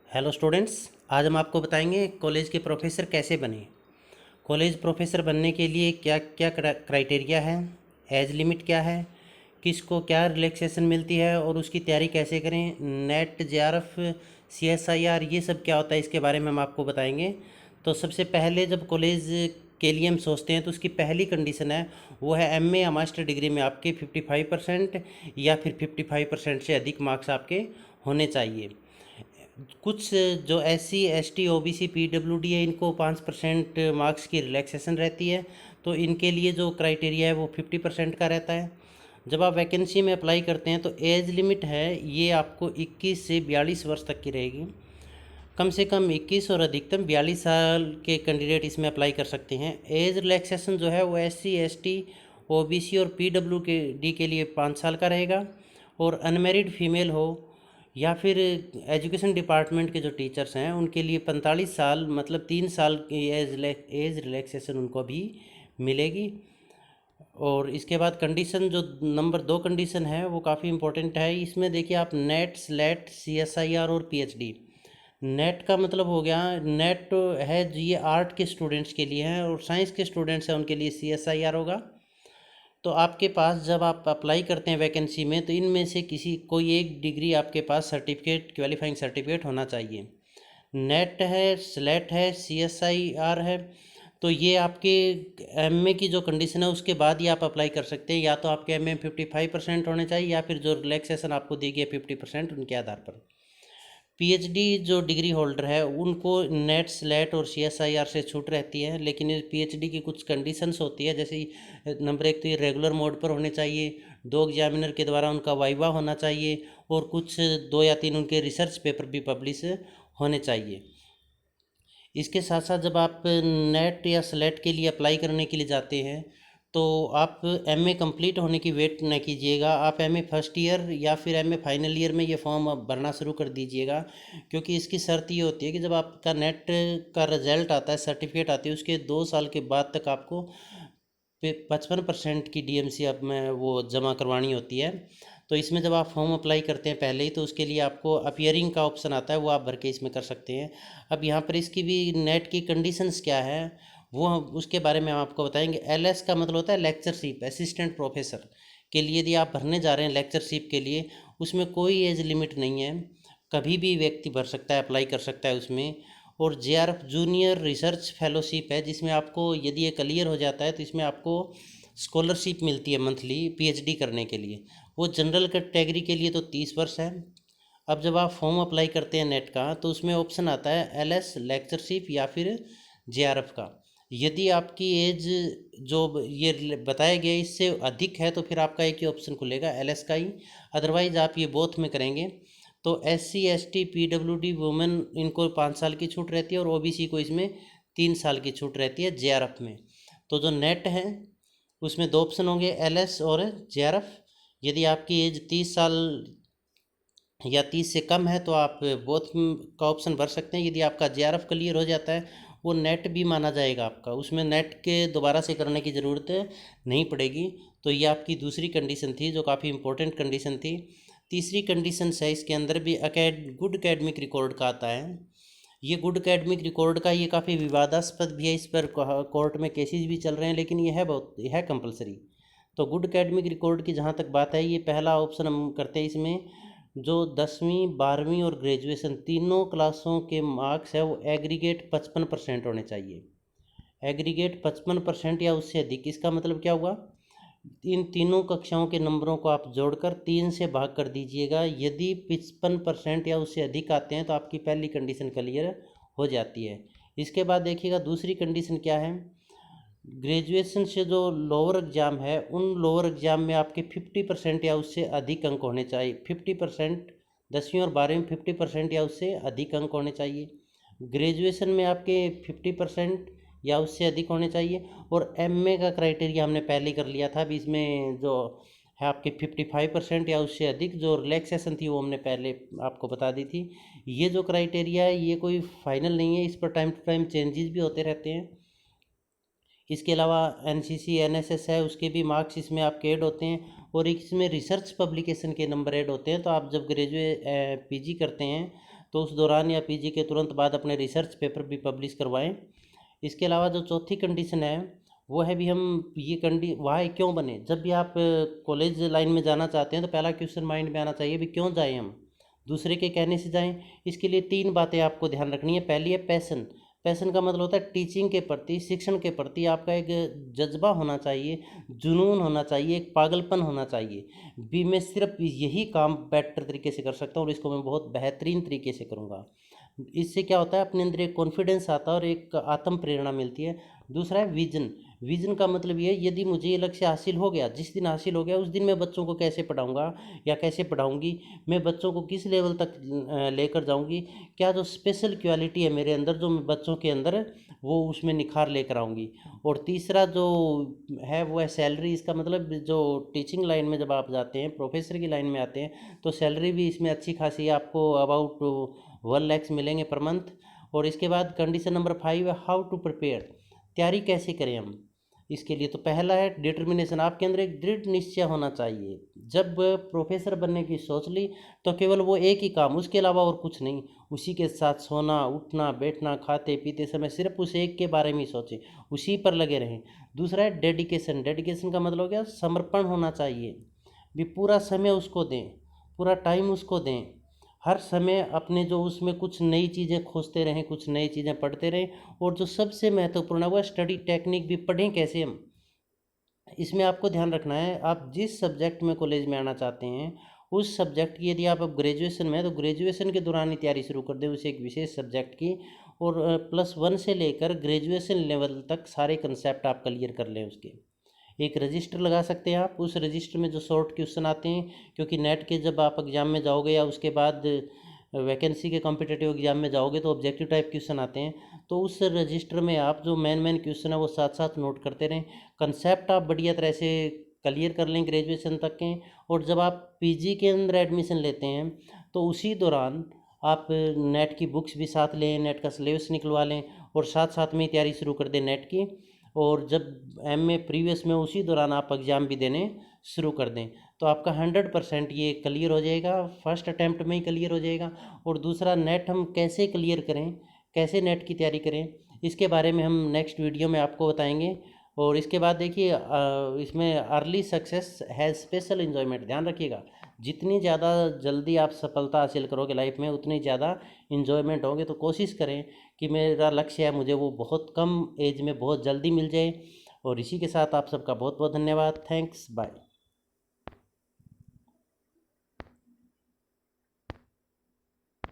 Hello students, आज हम आपको बताएंगे कॉलेज के प्रोफेसर कैसे बने। कॉलेज प्रोफेसर बनने के लिए क्या क्या क्राइटेरिया है, एज लिमिट क्या है, किसको क्या रिलैक्सेशन मिलती है और उसकी तैयारी कैसे करें, नेट जेआरएफ सीएसआईआर ये सब क्या होता है, इसके बारे में हम आपको बताएंगे। तो सबसे पहले जब कॉलेज के लिए हम सोचते हैं तो उसकी पहली कंडीशन है वो है एमए या मास्टर डिग्री में आपके 55% या फिर 55% से अधिक मार्क्स आपके होने चाहिए। कुछ जो SC ST OBC PWD है इनको 5% मार्क्स की रिलैक्सेशन रहती है, तो इनके लिए जो क्राइटेरिया है वो 50% का रहता है। जब आप वैकेंसी में अप्लाई करते हैं तो एज लिमिट है ये आपको 21 से 42 वर्ष तक की रहेगी। कम से कम 21 और अधिकतम 42 साल के कैंडिडेट इसमें अप्लाई कर सकते हैं। एज रिलैक्सेशन जो है वो SC ST OBC और PWD के लिए 5 साल का रहेगा, और अनमेरिड फीमेल हो या फिर एजुकेशन डिपार्टमेंट के जो टीचर्स हैं उनके लिए 45 साल मतलब 3 साल की एज रिलैक्सेशन उनको भी मिलेगी। और इसके बाद कंडीशन जो नंबर 2 कंडीशन है वो काफ़ी इंपॉर्टेंट है। इसमें देखिए आप नेट स्लेट CSIR और PhD। नेट का मतलब हो गया, नेट है जो ये आर्ट के स्टूडेंट्स के लिए है और साइंस के स्टूडेंट्स हैं उनके लिए CSIR होगा। तो आपके पास जब आप अप्लाई करते हैं वैकेंसी में तो इनमें से किसी कोई एक डिग्री आपके पास सर्टिफिकेट, क्वालिफाइंग सर्टिफिकेट होना चाहिए। नेट है, स्लेट है, CSIR है, तो ये आपके एमए की जो कंडीशन है उसके बाद ही आप अप्लाई कर सकते हैं। या तो आपके एमए 55% होने चाहिए या फिर जो रिलैक्सेशन आपको दी गई है 50% उनके आधार पर। PhD जो डिग्री होल्डर है उनको नेट स्लेट और CSIR से छूट रहती है, लेकिन PhD की कुछ कंडीशंस होती है, जैसे नंबर 1 तो ये रेगुलर मोड पर होने चाहिए, 2 एग्जामिनर के द्वारा उनका वाइवा होना चाहिए और कुछ 2 या 3 उनके रिसर्च पेपर भी पब्लिश होने चाहिए। इसके साथ साथ जब आप नेट या स्लेट के लिए अप्लाई करने के लिए जाते हैं तो आप एमए कंप्लीट होने की वेट न कीजिएगा, आप एमए फर्स्ट ईयर या फिर एमए फाइनल ईयर में ये फॉर्म आप भरना शुरू कर दीजिएगा। क्योंकि इसकी शर्त ये होती है कि जब आपका नेट का रिजल्ट आता है, सर्टिफिकेट आती है, उसके 2 साल के बाद तक आपको 55% की DMC अब में वो जमा करवानी होती है। तो इसमें जब आप फॉर्म अप्लाई करते हैं पहले ही तो उसके लिए आपको अपीयरिंग का ऑप्शन आता है, वो आप भर के इसमें कर सकते हैं। अब यहाँ पर इसकी भी नेट की कंडीशंस क्या है वो हम उसके बारे में हम आपको बताएंगे। LS का मतलब होता है लेक्चरशिप, असिस्टेंट प्रोफेसर के लिए यदि आप भरने जा रहे हैं लेक्चरशिप के लिए, उसमें कोई एज लिमिट नहीं है, कभी भी व्यक्ति भर सकता है, अप्लाई कर सकता है उसमें। और JRF जूनियर रिसर्च फेलोशिप है जिसमें आपको यदि ये क्लियर हो जाता है तो इसमें आपको स्कॉलरशिप मिलती है मंथली PhD करने के लिए। वो जनरल कैटेगरी के लिए तो 30 वर्ष है। अब जब आप फॉर्म अप्लाई करते हैं नेट का तो उसमें ऑप्शन आता है LS लेक्चरशिप या फिर JRF का। यदि आपकी एज जो ये बताया गया इससे अधिक है तो फिर आपका एक ही ऑप्शन खुलेगा LS का ही, अदरवाइज आप ये बोथ में करेंगे तो SC ST PWD वुमेन इनको 5 साल की छूट रहती है और OBC को इसमें 3 साल की छूट रहती है JRF में। तो जो नेट है उसमें 2 ऑप्शन होंगे LS और JRF। यदि आपकी एज 30 साल या 30 से कम है तो आप बोथ का ऑप्शन भर सकते हैं। यदि आपका JRF क्लियर हो जाता है वो नेट भी माना जाएगा आपका, उसमें नेट के दोबारा से करने की ज़रूरत नहीं पड़ेगी। तो ये आपकी दूसरी कंडीशन थी जो काफ़ी इंपॉर्टेंट कंडीशन थी। तीसरी कंडीशन है इसके अंदर भी गुड एकेडमिक रिकॉर्ड का आता है। ये गुड एकेडमिक रिकॉर्ड का ये काफ़ी विवादास्पद भी है, इस पर कोर्ट में केसेस भी चल रहे हैं, लेकिन यह है कंपलसरी। तो गुड एकेडमिक रिकॉर्ड की जहाँ तक बात है, ये पहला ऑप्शन हम करते हैं इसमें, जो 10वीं 12वीं और ग्रेजुएशन तीनों क्लासों के मार्क्स है वो एग्रीगेट 55% होने चाहिए। एग्रीगेट 55% या उससे अधिक, इसका मतलब क्या हुआ, इन तीनों कक्षाओं के नंबरों को आप जोड़कर 3 से भाग कर दीजिएगा। यदि 55% या उससे अधिक आते हैं तो आपकी पहली कंडीशन क्लियर हो जाती है। इसके बाद देखिएगा दूसरी कंडीशन क्या है, ग्रेजुएशन से जो लोअर एग्ज़ाम है उन लोअर एग्ज़ाम में आपके 50% या उससे अधिक अंक होने चाहिए। 50%, 10वीं और 12वीं में 50% या उससे अधिक अंक होने चाहिए। ग्रेजुएशन में आपके 50% या उससे अधिक होने चाहिए। और एमए का क्राइटेरिया हमने पहले कर लिया था, अभी इसमें जो है आपके 55% या उससे अधिक जो रिलैक्सेशन थी वो हमने पहले आपको बता दी थी। ये जो क्राइटेरिया है ये कोई फाइनल नहीं है, इस पर टाइम टू टाइम चेंजेस भी होते रहते हैं। इसके अलावा NCC NSS है उसके भी मार्क्स इसमें आपके ऐड होते हैं, और इसमें रिसर्च पब्लिकेशन के नंबर ऐड होते हैं। तो आप जब PG करते हैं तो उस दौरान या पीजी के तुरंत बाद अपने रिसर्च पेपर भी पब्लिश करवाएं। इसके अलावा जो चौथी कंडीशन है वो है भी हम ये वाई क्यों बने। जब भी आप कॉलेज लाइन में जाना चाहते हैं तो पहला क्वेश्चन माइंड में आना चाहिए भी क्यों जाएं हम, दूसरे के कहने से जाएं। इसके लिए 3 बातें आपको ध्यान रखनी है। पहली है पैसन। पैसन का मतलब होता है टीचिंग के प्रति, शिक्षण के प्रति आपका एक जज्बा होना चाहिए, जुनून होना चाहिए, एक पागलपन होना चाहिए भी मैं सिर्फ यही काम बेटर तरीके से कर सकता हूँ और इसको मैं बहुत बेहतरीन तरीके से करूँगा। इससे क्या होता है, अपने अंदर एक कॉन्फिडेंस आता है और एक आत्म प्रेरणा मिलती है। दूसरा है विजन। विजन का मतलब ये है, यदि मुझे ये लक्ष्य हासिल हो गया, जिस दिन हासिल हो गया उस दिन मैं बच्चों को कैसे पढ़ाऊंगा या कैसे पढ़ाऊंगी, मैं बच्चों को किस लेवल तक लेकर जाऊंगी, क्या जो स्पेशल क्वालिटी है मेरे अंदर जो मैं बच्चों के अंदर वो उसमें निखार लेकर आऊँगी। और तीसरा जो है वो है सैलरी। इसका मतलब जो टीचिंग लाइन में जब आप जाते हैं, प्रोफेसर की लाइन में आते हैं, तो सैलरी भी इसमें अच्छी खासी आपको अबाउट 1 लाख मिलेंगे पर मंथ। और इसके बाद कंडीशन नंबर 5 है हाउ टू प्रिपेयर। तैयारी कैसे करें हम इसके लिए। तो पहला है डिटर्मिनेशन। आपके अंदर एक दृढ़ निश्चय होना चाहिए। जब प्रोफेसर बनने की सोच ली तो केवल वो एक ही काम, उसके अलावा और कुछ नहीं। उसी के साथ सोना उठना बैठना खाते पीते समय सिर्फ उस एक के बारे में ही सोचें, उसी पर लगे रहें। दूसरा है डेडिकेशन। डेडिकेशन का मतलब हो गया समर्पण होना चाहिए भी, पूरा समय उसको दें, पूरा टाइम उसको दें। हर समय अपने जो उसमें कुछ नई चीज़ें खोजते रहें, कुछ नई चीज़ें पढ़ते रहें। और जो सबसे महत्वपूर्ण है वो स्टडी टेक्निक भी, पढ़ें कैसे हम। इसमें आपको ध्यान रखना है, आप जिस सब्जेक्ट में कॉलेज में आना चाहते हैं उस सब्जेक्ट की, यदि आप अब ग्रेजुएशन में हैं तो ग्रेजुएशन के दौरान ही तैयारी शुरू कर दें उस एक विशेष सब्जेक्ट की। और +1 से लेकर ग्रेजुएशन लेवल तक सारे कंसेप्ट आप क्लियर कर लें उसके। एक रजिस्टर लगा सकते हैं आप, उस रजिस्टर में जो शॉर्ट क्वेश्चन आते हैं, क्योंकि नेट के जब आप एग्ज़ाम में जाओगे या उसके बाद वैकेंसी के कॉम्पिटिटिव एग्ज़ाम में जाओगे तो ऑब्जेक्टिव टाइप क्वेश्चन आते हैं। तो उस रजिस्टर में आप जो मेन क्वेश्चन है वो साथ साथ नोट करते रहें। कंसेप्ट आप बढ़िया तरह से क्लियर कर लें ग्रेजुएशन तक के। और जब आप पीजी के अंदर एडमिशन लेते हैं तो उसी दौरान आप नेट की बुक्स भी साथ लें, नेट का सिलेबस निकलवा लें और साथ साथ में तैयारी शुरू कर दें नेट की। और जब एमए प्रीवियस में उसी दौरान आप एग्ज़ाम भी देने शुरू कर दें तो आपका 100% ये क्लियर हो जाएगा, फर्स्ट अटैम्प्ट में ही क्लियर हो जाएगा। और दूसरा, नेट हम कैसे क्लियर करें, कैसे नेट की तैयारी करें, इसके बारे में हम नेक्स्ट वीडियो में आपको बताएंगे। और इसके बाद देखिए इसमें अर्ली सक्सेस है स्पेशल इन्जॉयमेंट। ध्यान रखिएगा, जितनी ज़्यादा जल्दी आप सफलता हासिल करोगे लाइफ में उतनी ज़्यादा इन्जॉयमेंट होंगे। तो कोशिश करें कि मेरा लक्ष्य है मुझे वो बहुत कम एज में बहुत जल्दी मिल जाए। और इसी के साथ आप सबका बहुत बहुत धन्यवाद। Thanks, bye.